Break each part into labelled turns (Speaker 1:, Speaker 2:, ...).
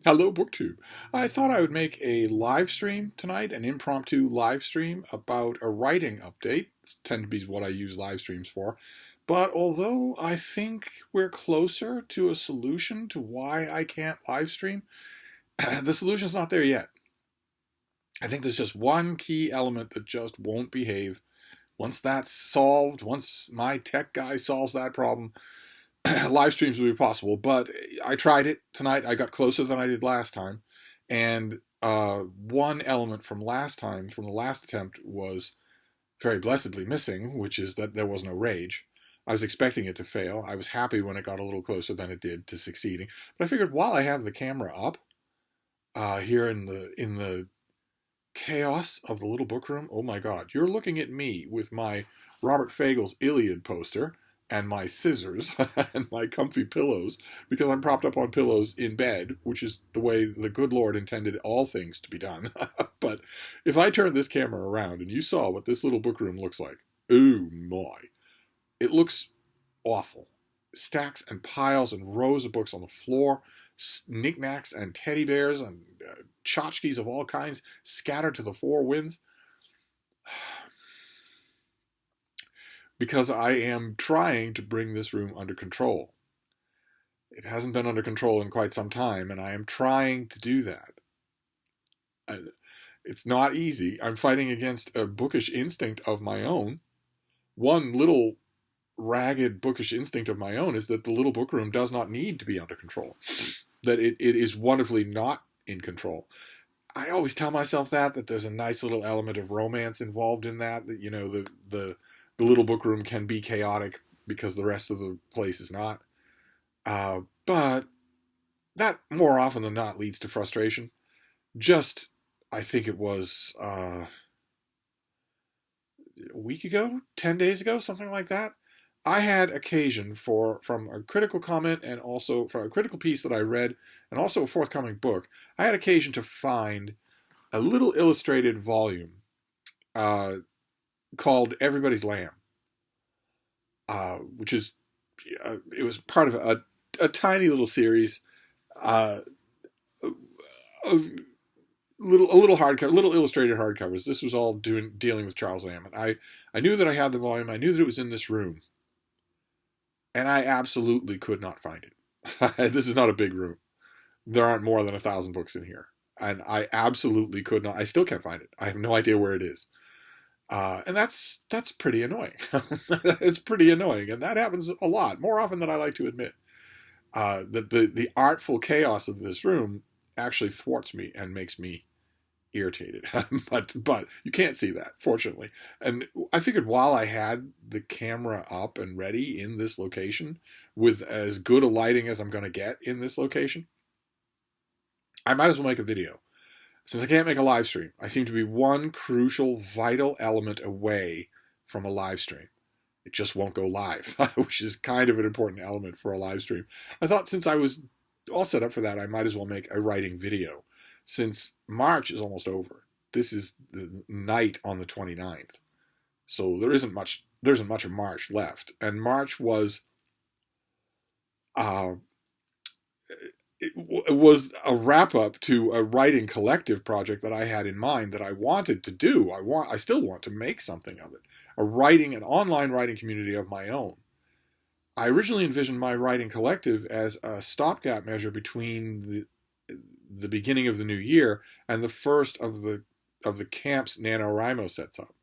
Speaker 1: Hello, BookTube. I thought I would make a live stream tonight, an impromptu live stream about a writing update. This tend to be what I use live streams for. But although I think we're closer to a solution to why I can't live stream, the solution's not there yet. I think there's just one key element that just won't behave. Once that's solved, once my tech guy solves that problem, live streams will be possible. But I tried it tonight. I got closer than I did last time. And one element from last time, from the last attempt, was very blessedly missing, which is that there was no rage. I was expecting it to fail. I was happy when it got a little closer than it did to succeeding. But I figured while I have the camera up here in the chaos of the little book room, oh my God, you're looking at me with my Robert Fagel's Iliad poster and my scissors and my comfy pillows, because I'm propped up on pillows in bed, which is the way the good Lord intended all things to be done. But if I turn this camera around and you saw what this little book room looks like, oh my, it looks awful. Stacks and piles and rows of books on the floor, knickknacks and teddy bears and tchotchkes of all kinds scattered to the four winds. Because I am trying to bring this room under control. It hasn't been under control in quite some time, and I am trying to do that. It's not easy. I'm fighting against a bookish instinct of my own. One little ragged bookish instinct of my own is that the little book room does not need to be under control. That it is wonderfully not in control. I always tell myself that there's a nice little element of romance involved in that, you know, the little book room can be chaotic because the rest of the place is not. But that more often than not leads to frustration. Just, I think it was a week ago, 10 days ago, something like that. I had occasion from a critical comment and also from a critical piece that I read and also a forthcoming book, I had occasion to find a little illustrated volume called Everybody's Lamb, which is, it was part of a tiny little series, a little hardcover, little illustrated hardcovers. This was all dealing with Charles Lamb, and I knew that I had the volume. I knew that it was in this room, and I absolutely could not find it. This is not a big room. There aren't more than 1,000 books in here, and I absolutely could not. I still can't find it. I have no idea where it is. And that's pretty annoying. It's pretty annoying, and that happens a lot, more often than I like to admit. The artful chaos of this room actually thwarts me and makes me irritated. but you can't see that, fortunately. And I figured while I had the camera up and ready in this location, with as good a lighting as I'm going to get in this location, I might as well make a video. Since I can't make a live stream, I seem to be one crucial, vital element away from a live stream. It just won't go live, which is kind of an important element for a live stream. I thought since I was all set up for that, I might as well make a writing video. Since March is almost over, this is the night on the 29th. So there isn't much of March left. And March was it was a wrap-up to a writing collective project that I had in mind that I wanted to do. I still want to make something of it. An online writing community of my own. I originally envisioned my writing collective as a stopgap measure between the beginning of the new year and the first of the camps NaNoWriMo sets up.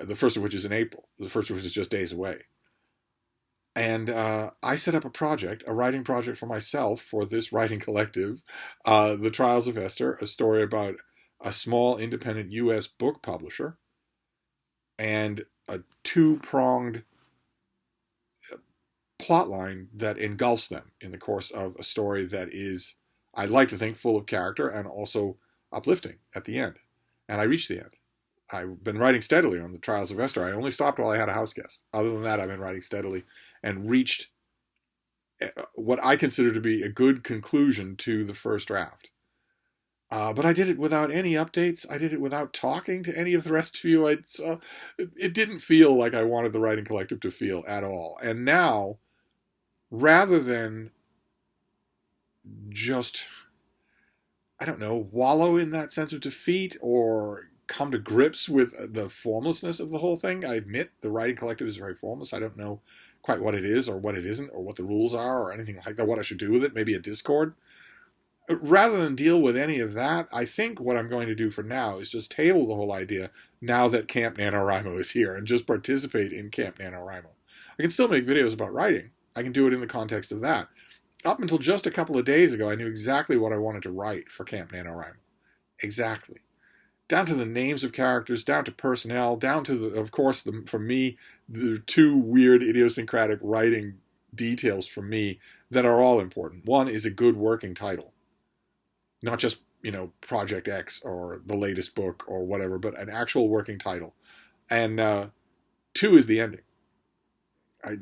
Speaker 1: The first of which is in April. The first of which is just days away. And I set up a writing project for myself for this writing collective, The Trials of Esther, a story about a small independent U.S. book publisher, and a two-pronged plotline that engulfs them in the course of a story that is, I'd like to think, full of character and also uplifting at the end. And I reached the end. I've been writing steadily on The Trials of Esther. I only stopped while I had a house guest. Other than that, I've been writing steadily and reached what I consider to be a good conclusion to the first draft. But I did it without any updates. I did it without talking to any of the rest of you. It didn't feel like I wanted the writing collective to feel at all. And now, rather than just I don't know, wallow in that sense of defeat or come to grips with the formlessness of the whole thing. I admit the writing collective is very formless. I don't know quite what it is or what it isn't or what the rules are or anything like that, what I should do with it, maybe a Discord. Rather than deal with any of that, I think what I'm going to do for now is just table the whole idea now that Camp NaNoWriMo is here and just participate in Camp NaNoWriMo. I can still make videos about writing. I can do it in the context of that. Up until just a couple of days ago, I knew exactly what I wanted to write for Camp NaNoWriMo. Exactly. Down to the names of characters, down to personnel, down to, of course, for me, the two weird idiosyncratic writing details for me that are all important. One is a good working title. Not just, Project X or the latest book or whatever, but an actual working title. And two is the ending.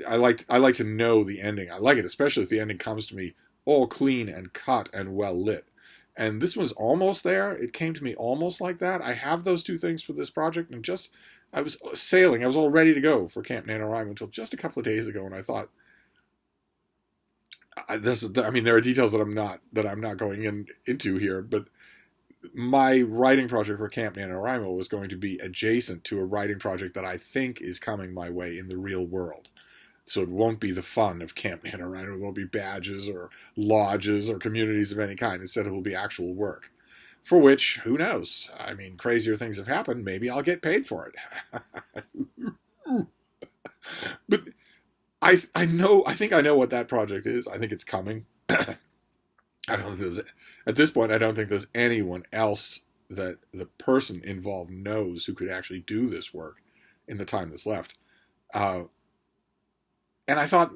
Speaker 1: I like to know the ending. I like it, especially if the ending comes to me all clean and cut and well lit. And this was almost there. It came to me almost like that. I have those two things for this project, and I was sailing. I was all ready to go for Camp NaNoWriMo until just a couple of days ago, and I thought, there are details that I'm not going into here, but my writing project for Camp NaNoWriMo was going to be adjacent to a writing project that I think is coming my way in the real world. So it won't be the fun of Camp NaNoWriMo. It won't be badges or lodges or communities of any kind. Instead, it will be actual work. For which, who knows? I mean, crazier things have happened. Maybe I'll get paid for it. But I think I know what that project is. I think it's coming. I don't think at this point, I don't think there's anyone else that the person involved knows who could actually do this work in the time that's left. And I thought,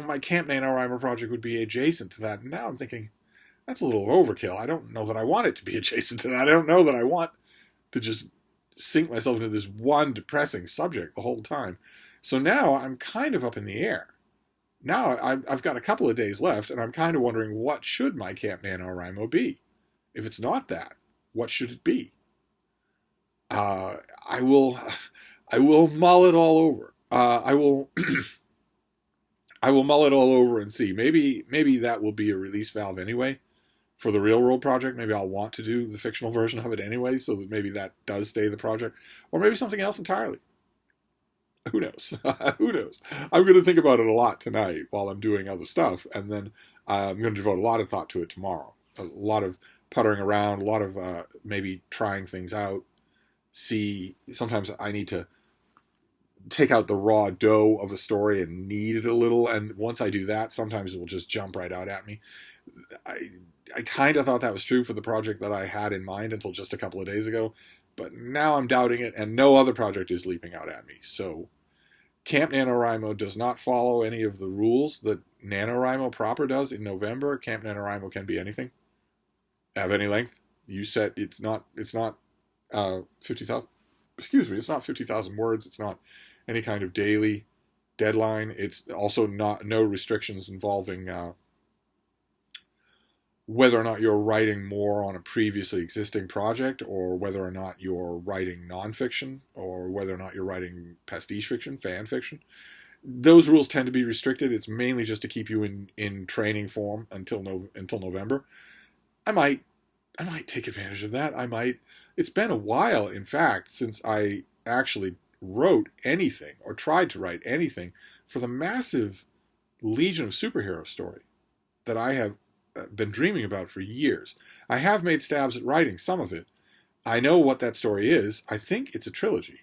Speaker 1: my Camp NaNoWriMo project would be adjacent to that. And now I'm thinking, that's a little overkill. I don't know that I want it to be adjacent to that. I don't know that I want to just sink myself into this one depressing subject the whole time. So now I'm kind of up in the air. Now I've got a couple of days left, and I'm kind of wondering, what should my Camp NaNoWriMo be? If it's not that, what should it be? I will mull it all over. I will mull it all over and see. Maybe that will be a release valve anyway for the real world project. Maybe I'll want to do the fictional version of it anyway, so that maybe that does stay the project, or maybe something else entirely. Who knows? Who knows? I'm going to think about it a lot tonight while I'm doing other stuff, and then I'm going to devote a lot of thought to it tomorrow. A lot of puttering around, a lot of maybe trying things out. Sometimes I need to take out the raw dough of a story and knead it a little, and once I do that, sometimes it will just jump right out at me. I kind of thought that was true for the project that I had in mind until just a couple of days ago, but now I'm doubting it, and no other project is leaping out at me. So Camp NaNoWriMo does not follow any of the rules that NaNoWriMo proper does in November. Camp NaNoWriMo can be anything, have any length. You said it's not 50,000. Excuse me, it's not 50,000 words. It's not any kind of daily deadline. It's also no restrictions involving whether or not you're writing more on a previously existing project, or whether or not you're writing nonfiction, or whether or not you're writing pastiche fiction, fan fiction. Those rules tend to be restricted. It's mainly just to keep you in training form until November. I might take advantage of that. It's been a while, in fact, since I actually wrote anything or tried to write anything for the massive Legion of Superhero story that I have been dreaming about for years. I have made stabs at writing some of it. I know what that story is. I think it's a trilogy.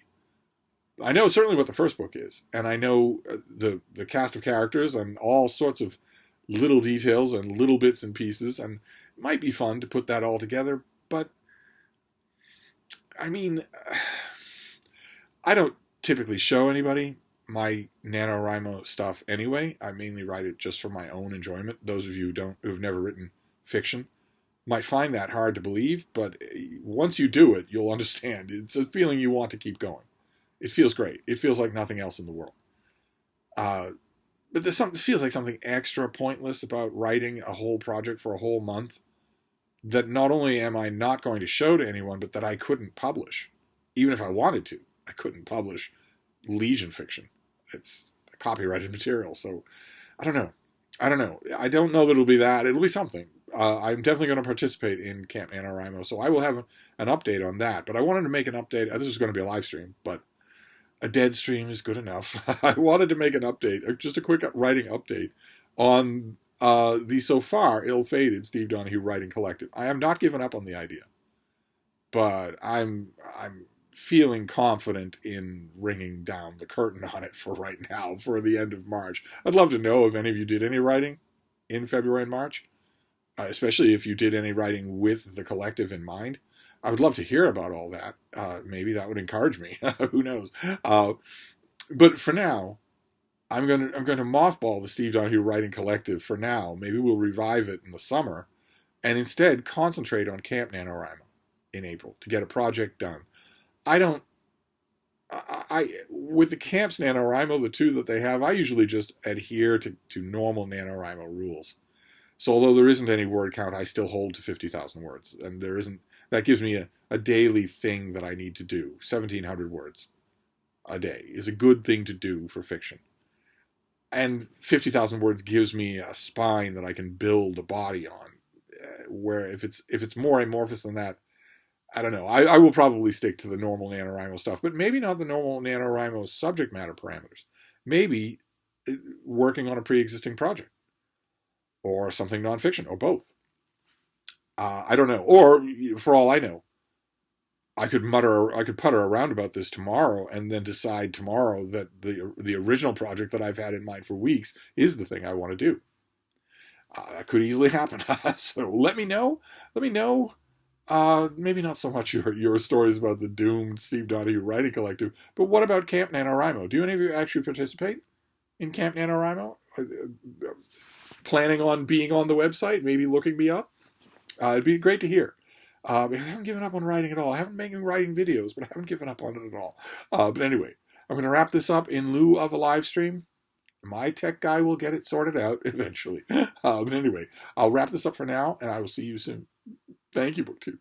Speaker 1: I know certainly what the first book is, and I know the cast of characters and all sorts of little details and little bits and pieces, and it might be fun to put that all together, but I mean, I don't typically show anybody my NaNoWriMo stuff anyway. I mainly write it just for my own enjoyment. Those of you who've never written fiction might find that hard to believe, but once you do it, you'll understand. It's a feeling you want to keep going. It feels great. It feels like nothing else in the world. But it feels like something extra pointless about writing a whole project for a whole month that not only am I not going to show to anyone, but that I couldn't publish. Even if I wanted to, I couldn't publish Legion fiction. It's copyrighted material, so I don't know. I don't know that it'll be that. It'll be something. I'm definitely going to participate in Camp NaNoWriMo, so I will have an update on that. But I wanted to make an update. This is going to be a live stream, but a dead stream is good enough. I wanted to make an update, just a quick writing update on the so far ill-fated Steve Donoghue Writing Collective. I have not given up on the idea, but I'm feeling confident in ringing down the curtain on it for right now, for the end of March. I'd love to know if any of you did any writing in February and March, especially if you did any writing with the collective in mind. I would love to hear about all that. Maybe that would encourage me. Who knows? But for now, I'm going to mothball the Steve Donoghue Writing Collective for now. Maybe we'll revive it in the summer, and instead concentrate on Camp NaNoWriMo in April to get a project done. With the Camps NaNoWriMo, the two that they have, I usually just adhere to normal NaNoWriMo rules. So although there isn't any word count, I still hold to 50,000 words, and there isn't. That gives me a daily thing that I need to do. 1,700 words a day is a good thing to do for fiction. And 50,000 words gives me a spine that I can build a body on. Where if it's more amorphous than that, I don't know. I will probably stick to the normal NaNoWriMo stuff, but maybe not the normal NaNoWriMo subject matter parameters. Maybe working on a pre-existing project, or something nonfiction, or both. I don't know. Or for all I know, I could putter around about this tomorrow, and then decide tomorrow that the original project that I've had in mind for weeks is the thing I want to do. That could easily happen. So let me know. Maybe not so much your stories about the doomed Steve Donoghue Writing Collective, but what about Camp NaNoWriMo? Do any of you actually participate in Camp NaNoWriMo? Planning on being on the website, maybe looking me up? It'd be great to hear. Because I haven't given up on writing at all. I haven't been writing videos, but I haven't given up on it at all. But anyway, I'm going to wrap this up in lieu of a live stream. My tech guy will get it sorted out eventually. But anyway, I'll wrap this up for now, and I will see you soon. Thank you, BookTube.